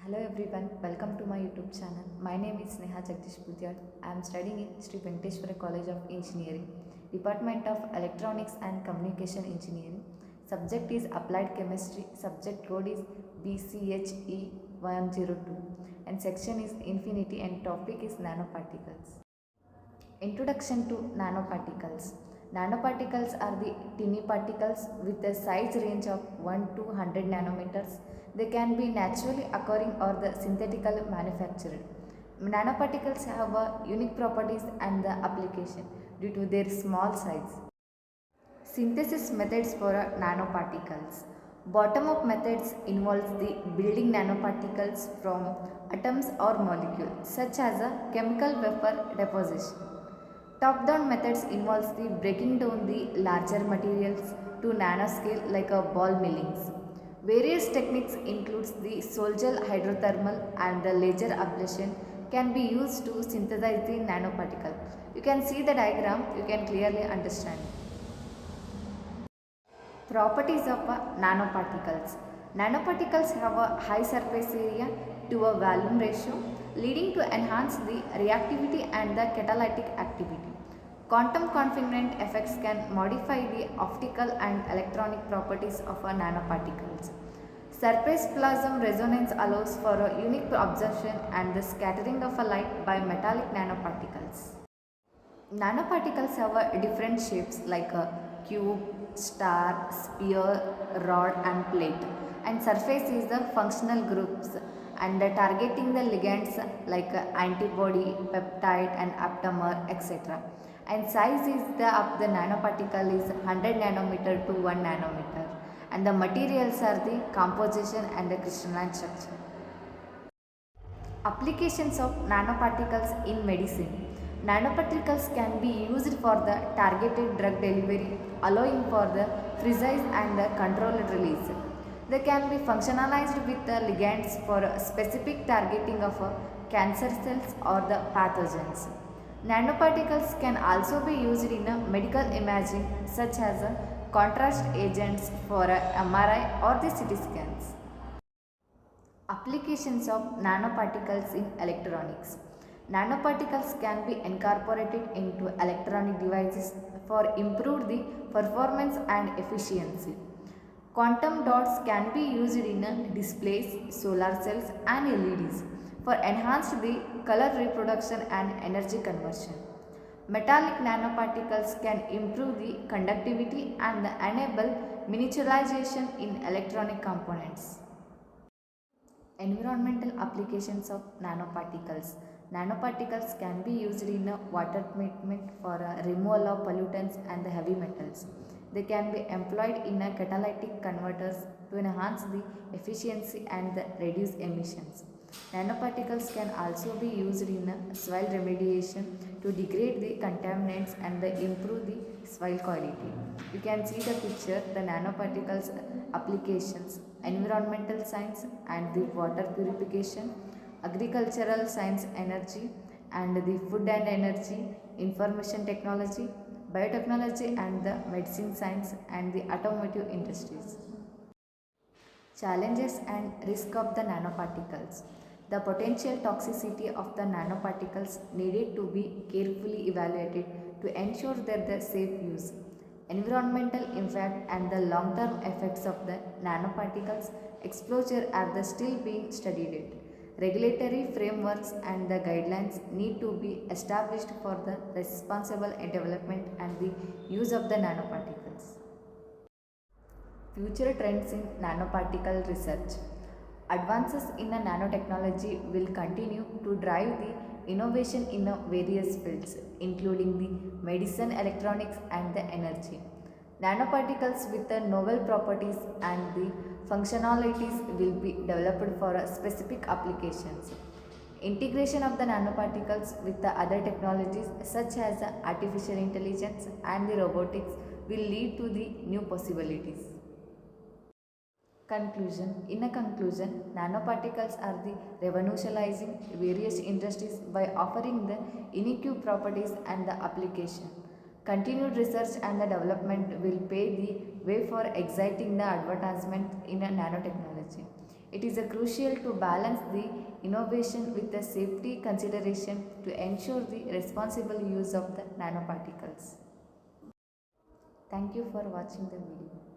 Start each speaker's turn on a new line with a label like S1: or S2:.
S1: Hello everyone, welcome to my YouTube channel. My name is Sneha Jagdish Pudyal. I am studying in Sri Venkateshwara College of Engineering, Department of Electronics and Communication Engineering. Subject is Applied Chemistry. Subject code is BCHE102 and section is Infinity and topic is Nanoparticles. Introduction to nanoparticles. Nanoparticles are the tiny particles with a size range of 1 to 100 nanometers. They can be naturally occurring or the synthetically manufactured. Nanoparticles have unique properties and the application due to their small size. Synthesis methods for nanoparticles. Bottom-up methods involves the building nanoparticles from atoms or molecules, such as a chemical vapor deposition. Top-down methods involves the breaking down the larger materials to nanoscale like a ball millings. Various techniques includes the sol-gel hydrothermal and the laser ablation can be used to synthesize the nanoparticle. You can see the diagram, you can clearly understand. Properties of nanoparticles. Nanoparticles have a high surface area to a volume ratio, leading to enhance the reactivity and the catalytic activity. Quantum confinement effects can modify the optical and electronic properties of nanoparticles. Surface plasma resonance allows for a unique absorption and the scattering of a light by metallic nanoparticles. Nanoparticles have different shapes like a cube, star, sphere, rod and plate, and surface is the functional groups and targeting the ligands like antibody, peptide and aptamer etc. And size is of the nanoparticle is 100 nanometer to 1 nanometer and the materials are the composition and the crystalline structure. Applications of nanoparticles in medicine. Nanoparticles can be used for the targeted drug delivery, allowing for the precise and the controlled release. They can be functionalized with the ligands for specific targeting of cancer cells or the pathogens. Nanoparticles can also be used in medical imaging such as contrast agents for MRI or the CT scans. Applications of nanoparticles in electronics. Nanoparticles can be incorporated into electronic devices for improved the performance and efficiency. Quantum dots can be used in displays, solar cells and LEDs for enhanced the color reproduction and energy conversion. Metallic nanoparticles can improve the conductivity and enable miniaturization in electronic components. Environmental applications of nanoparticles. Nanoparticles can be used in water treatment for removal of pollutants and the heavy metals. They can be employed in catalytic converters to enhance the efficiency and reduce emissions. Nanoparticles can also be used in soil remediation to degrade the contaminants and improve the soil quality. You can see the picture, the nanoparticles applications, environmental science and the water purification, agricultural science energy and the food and energy, information technology, biotechnology and the medicine science and the automotive industries. Challenges and risk of the nanoparticles. The potential toxicity of the nanoparticles needed to be carefully evaluated to ensure their safe use. Environmental impact and the long-term effects of the nanoparticles exposure are still being studied. Regulatory frameworks and the guidelines need to be established for the responsible development and the use of the nanoparticles. Future trends in nanoparticle research. Advances in nanotechnology will continue to drive the innovation in various fields, including the medicine, electronics and the energy. Nanoparticles with the novel properties and the functionalities will be developed for specific applications. Integration of the nanoparticles with the other technologies such as artificial intelligence and the robotics will lead to the new possibilities. Conclusion. In a conclusion, nanoparticles are the revolutionizing various industries by offering the unique properties and the application. Continued research and the development will pave the way for exciting the advancement in nanotechnology. It is crucial to balance the innovation with the safety consideration to ensure the responsible use of the nanoparticles. Thank you for watching the video.